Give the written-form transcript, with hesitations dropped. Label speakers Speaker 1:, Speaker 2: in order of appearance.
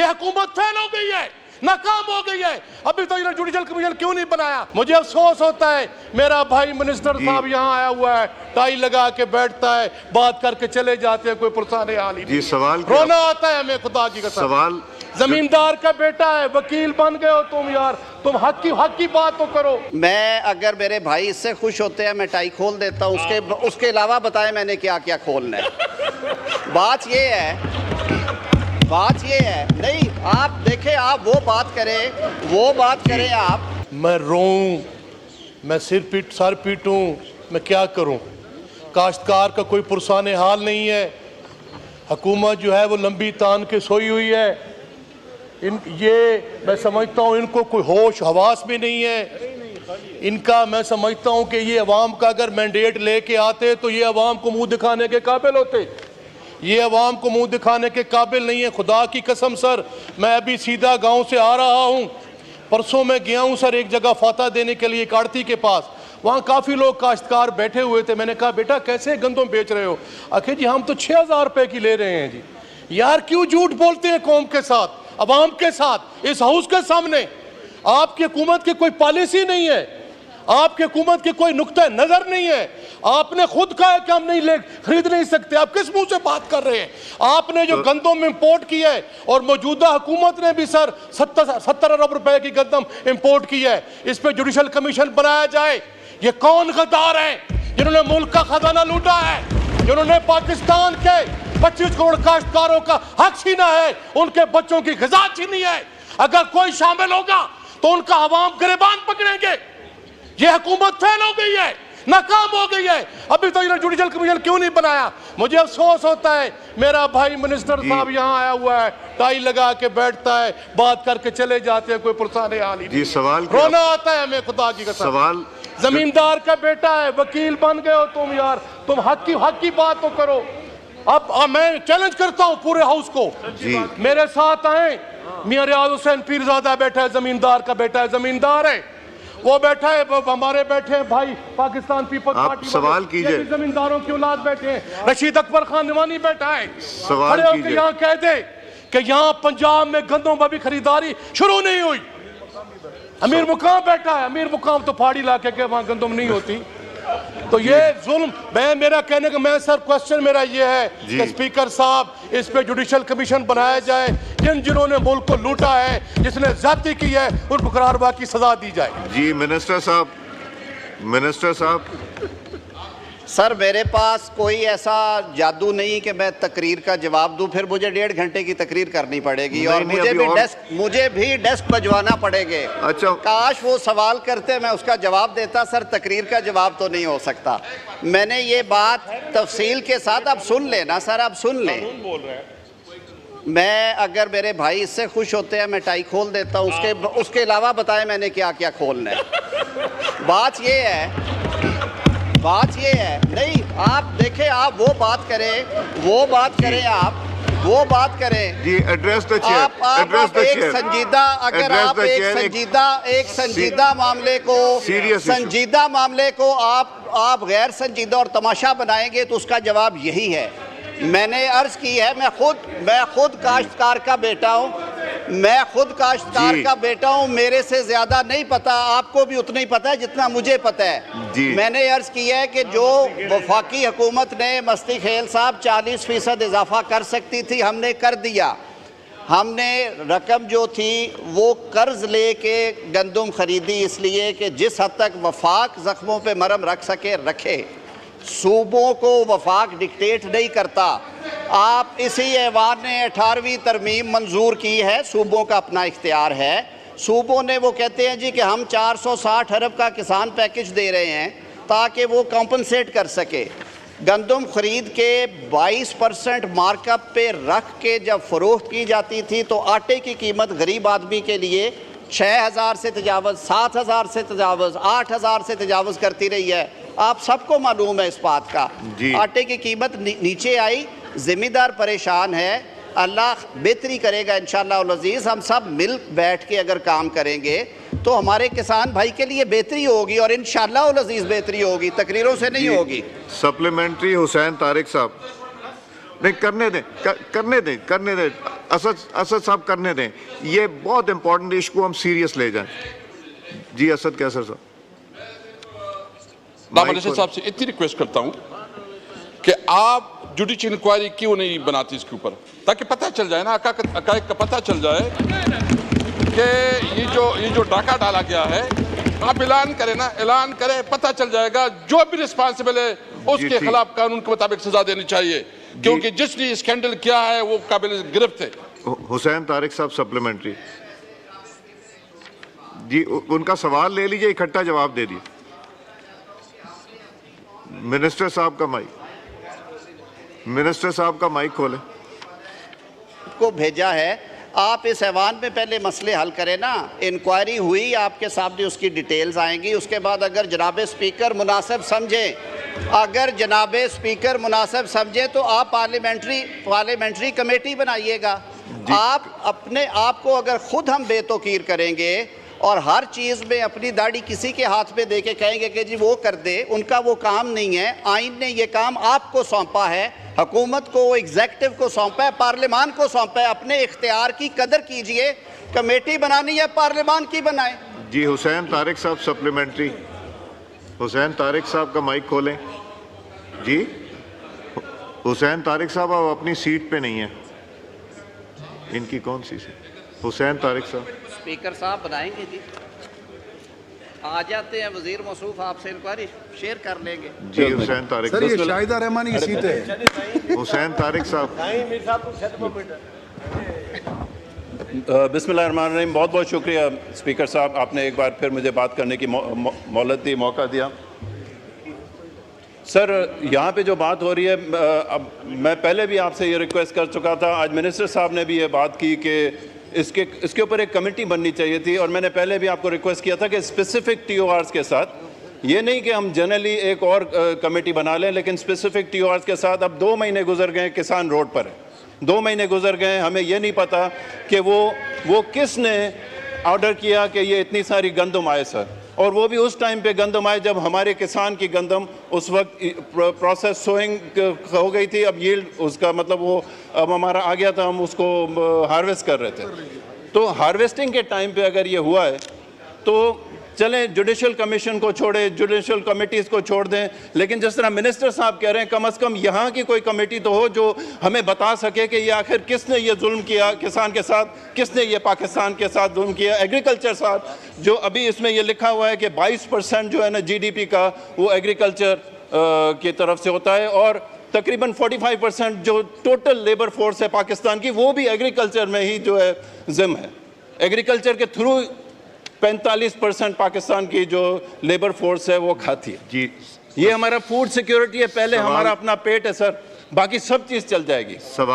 Speaker 1: ये हुकूमत फेल हो गई है, नाकाम हो गई है। अभी तो इन्होंने जुडिशल कमीशन क्यों नहीं बनाया? मुझे अफसोस होता है, मेरा भाई मिनिस्टर साहब यहाँ आया हुआ है, टाई लगा के बैठता है, बात करके चले जाते हैं, कोई पुरसाने हाल ही नहीं।
Speaker 2: सवाल
Speaker 1: रोना आता है हमें खुदा की कसम।
Speaker 2: सवाल
Speaker 1: जमींदार का बेटा है, वकील बन गए हो तुम यार, तुम हक की बात तो करो।
Speaker 3: मैं अगर मेरे भाई इससे खुश होते हैं मैं टाई खोल देता हूँ, उसके अलावा बताएं मैंने क्या क्या खोलना है। बात ये है नहीं, आप देखें, आप वो बात करें आप।
Speaker 1: मैं रोऊं, मैं सर पीटूं, मैं क्या करूं? काश्तकार का कोई पुरसाने हाल नहीं है। हुकूमत जो है वो लंबी तान के सोई हुई है। ये मैं समझता हूँ इनको कोई होश हवास भी नहीं है इनका। मैं समझता हूँ कि ये अवाम का अगर मैंडेट लेके आते तो ये अवाम को मुंह दिखाने के काबिल होते। ये अवाम को मुंह दिखाने के काबिल नहीं है, खुदा की कसम। सर मैं अभी सीधा गांव से आ रहा हूँ, परसों मैं गया हूँ सर एक जगह फाता देने के लिए, काड़ती के पास। वहाँ काफ़ी लोग काश्तकार बैठे हुए थे। मैंने कहा बेटा कैसे गंदम बेच रहे हो? आखिर जी हम तो 6,000 रुपये की ले रहे हैं जी। यार क्यों झूठ बोलते हैं कौम के साथ, अवाम के साथ, इस हाउस के सामने? आपकी हुकूमत की कोई पॉलिसी नहीं है, आपकी हुकूमत की कोई नुक्ता नजर नहीं है। आपने खुद कहा है कि हम नहीं खरीद नहीं सकते, आप किस मुंह से बात कर रहे हैं? आपने जो गंदम इंपोर्ट की है, और मौजूदा हुकूमत ने भी सर 70 अरब रुपए की गंदम इंपोर्ट की है, इस पे जुडिशल कमीशन बनाया जाए। ये कौन गद्दार है जिन्होंने मुल्क का खजाना लूटा है, जिन्होंने पाकिस्तान के 25 करोड़ काश्तकारों का हक छीना है, उनके बच्चों की ग़िज़ा छीनी है? अगर कोई शामिल होगा तो उनका अवाम गिरबान पकड़ेंगे। ये हुकूमत फेल हो गई है, नाकाम हो गई है। अभी तो इन्होंने जुडिशल कमीशन क्यों नहीं बनाया? मुझे अफसोस होता है, मेरा भाई मिनिस्टर साहब यहाँ आया हुआ है, टाई लगा के बैठता है, बात करके चले जाते हैं, कोई पुरसाने हाल ही नहीं।
Speaker 2: सवाल
Speaker 1: रोना आता है हमें खुदा की कसम।
Speaker 2: सवाल
Speaker 1: जमींदार का बेटा है, वकील बन गए हो तुम यार, तुम हक की बात तो करो। अब मैं चैलेंज करता हूँ पूरे हाउस को, मेरे साथ आए। मियां रियाज हुसैन पीरजादा बैठा है, जमींदार का बेटा है, जमींदार है वो बैठा है, वो हमारे बैठे हैं भाई पाकिस्तान पीपल्स पार्टी,
Speaker 2: सवाल कीजिए।
Speaker 1: जमींदारों की औलाद बैठे हैं, रशीद अकबर खान निवानी बैठा है।
Speaker 2: सवाल कीजिए।
Speaker 1: यहाँ कह दे कि यहाँ पंजाब में गंदों पर भी खरीदारी शुरू नहीं हुई। अमीर मुकाम बैठा है, अमीर मुकाम तो पहाड़ी इलाके के, वहाँ गंदम नहीं होती। तो ये जुल्म, मेरा कहने का मैं सर क्वेश्चन मेरा ये है कि स्पीकर साहब इस पे जुडिशल कमीशन बनाया जाए। जिन्होंने मुल्क को लूटा है, जिसने ज्यादती की है, उनको करारवा की सजा दी जाए।
Speaker 2: जी मिनिस्टर साहब
Speaker 3: सर मेरे पास कोई ऐसा जादू नहीं कि मैं तकरीर का जवाब दूं, फिर मुझे 1.5 घंटे की तकरीर करनी पड़ेगी और मुझे भी डेस्क बजवाना पड़ेगा।
Speaker 2: अच्छा,
Speaker 3: काश वो सवाल करते मैं उसका जवाब देता। सर तकरीर का जवाब तो नहीं हो सकता। मैंने ये बात तफसील के साथ, आप सुन लेना सर, आप सुन लें। मैं अगर मेरे भाई इससे खुश होते हैं मैं टाई खोल देता हूँ, उसके अलावा बताएं मैंने क्या क्या खोलना है। बात ये है नहीं, आप देखें, आप वो बात करें आप।
Speaker 2: जी एड्रेस द चेयर।
Speaker 3: आप एक संजीदा, अगर आप एक संजीदा मामले को आप गैर संजीदा और तमाशा बनाएंगे तो उसका जवाब यही है। मैंने अर्ज की है, मैं खुद काश्तकार का बेटा हूँ, मेरे से ज्यादा नहीं पता, आपको भी उतना ही पता है जितना मुझे पता है। मैंने अर्ज की है कि जो वफाकी हुकूमत ने, मस्ती खेल साहब 40% इजाफा कर सकती थी, हमने कर दिया। हमने रकम जो थी वो कर्ज लेके गंदम खरीदी, इसलिए कि जिस हद तक वफाक जख्मों पे मरहम रख सके रखे। सूबों को वफाक डिक्टेट नहीं करता। आप इसी ऐवान ने 18वीं तरमीम मंजूर की है, सूबों का अपना इख्तियार है। सूबों ने, वो कहते हैं जी कि हम 460 अरब का किसान पैकेज दे रहे हैं ताकि वो कॉम्पनसेट कर सके। गंदम खरीद के 22% मार्कअप पे रख के जब फ़रोख्त की जाती थी तो आटे की कीमत गरीब आदमी के लिए 6,000 से तजावज़, 7,000 से तजावज़, 8,000 से तजावज़ करती रही है। आप सबको मालूम है इस बात का। आटे की कीमत नीचे आई, ज़िम्मेदार परेशान है। अल्लाह बेहतरी करेगा इंशाअल्लाह अज़ीज़। हम सब मिल बैठ के अगर काम करेंगे तो हमारे किसान भाई के लिए बेहतरी होगी और इंशाअल्लाह अज़ीज़ बेहतरी होगी, तकरीरों से नहीं होगी।
Speaker 2: सप्लीमेंट्री हुसैन तारिक साहब, नहीं करने दें असद साहब करने दें, ये बहुत इंपॉर्टेंट इशू को हम सीरियस ले जाएं। जी असद कैसर साहब।
Speaker 4: मिनिस्टर साहब से इतनी रिक्वेस्ट करता हूं कि आप जुडिशियल इंक्वायरी क्यों नहीं बनाती इसके ऊपर, ताकि पता चल जाए ना, हकायक का पता चल जाए कि ये जो डाका डाला गया है, आप ऐलान करें ना, ऐलान करें, पता चल जाएगा। जो भी रिस्पॉन्सिबल है उसके खिलाफ कानून के मुताबिक सजा देनी चाहिए, क्योंकि जिसने स्कैंडल किया है वो काबिल गिरफ्त है।
Speaker 2: हुसैन तारिक साहब सप्लीमेंट्री जी, उनका सवाल ले लीजिए, इकट्ठा जवाब दे दिए। मिनिस्टर साहब का माइक खोले।
Speaker 3: को भेजा है, आप इस ऐवान में पहले मसले हल करें ना। इंक्वायरी हुई, आपके सामने उसकी डिटेल्स आएंगी, उसके बाद अगर जनाब स्पीकर मुनासिब समझे तो आप पार्लियामेंट्री कमेटी बनाइएगा। आप अपने आप को अगर खुद हम बेतौकीर करेंगे और हर चीज़ में अपनी दाढ़ी किसी के हाथ में दे के कहेंगे कि जी वो कर दे, उनका वो काम नहीं है। आइन ने ये काम आपको सौंपा है, हुकूमत को, एग्जेक्टिव को सौंपा है, पार्लियामान को सौंपा है। अपने इख्तियार की कदर कीजिए। कमेटी बनानी है पार्लियामान की बनाए।
Speaker 2: जी हुसैन तारिक साहब सप्लीमेंट्री। हुसैन तारिक साहब का माइक खोलें। जी हुसैन तारिक साहब आप अपनी सीट पे नहीं है। इनकी कौन सी सीट? हुसैन तारिक साहब।
Speaker 3: स्पीकर साहब बनाएंगे जी, आ जाते हैं। वजीर मौसूफ आपसे इंक्वायरी शेयर कर लेंगे।
Speaker 2: जी हुसैन तारिक
Speaker 5: सर, ये शाहिदा रहमानी की सीट है।
Speaker 2: हुसैन तारिक साहब।
Speaker 6: बिस्मिल्लाहिर्रहमानिर्रहीम। बहुत बहुत शुक्रिया स्पीकर साहब, आपने एक बार फिर मुझे बात करने की मोहलत दी, मौका दिया। सर, यहाँ पे जो बात हो रही है, अब मैं पहले भी आपसे ये रिक्वेस्ट कर चुका था, आज मिनिस्टर साहब ने भी ये बात की कि इसके ऊपर एक कमेटी बननी चाहिए थी, और मैंने पहले भी आपको रिक्वेस्ट किया था कि स्पेसिफिक TORs के साथ, ये नहीं कि हम जनरली एक और कमेटी बना लें, लेकिन स्पेसिफिक TORs के साथ। अब 2 महीने गुजर गए, किसान रोड पर है, 2 महीने गुजर गए, हमें ये नहीं पता कि वो किसने ऑर्डर किया कि ये इतनी सारी गंदम आए सर, और वो भी उस टाइम पे गंदम आए जब हमारे किसान की गंदम उस वक्त प्रोसेस सोइंग हो गई थी। अब यील्ड उसका मतलब वो अब हमारा आ गया था, हम उसको हार्वेस्ट कर रहे थे। तो हार्वेस्टिंग के टाइम पे अगर ये हुआ है तो चलें, जुडिशल कमीशन को छोड़े, जुडिशल कमेटीज़ को छोड़ दें, लेकिन जिस तरह मिनिस्टर साहब कह रहे हैं, कम से कम यहाँ की कोई कमेटी तो हो जो हमें बता सके कि ये आखिर किसने ये जुल्म किया किसान के साथ, किसने ये पाकिस्तान के साथ जुल्म किया। एग्रीकल्चर साथ जो अभी इसमें ये लिखा हुआ है कि 22% जो है ना GDP का वो एग्रीकल्चर की तरफ से होता है, और तकरीबन 45% जो टोटल लेबर फोर्स है पाकिस्तान की, वो भी एग्रीकल्चर में ही जो है जिम है। एग्रीकल्चर के थ्रू 45% पाकिस्तान की जो लेबर फोर्स है वो खाती है।
Speaker 2: जी
Speaker 6: ये हमारा फूड सिक्योरिटी है, पहले हमारा अपना पेट है सर, बाकी सब चीज़ चल जाएगी।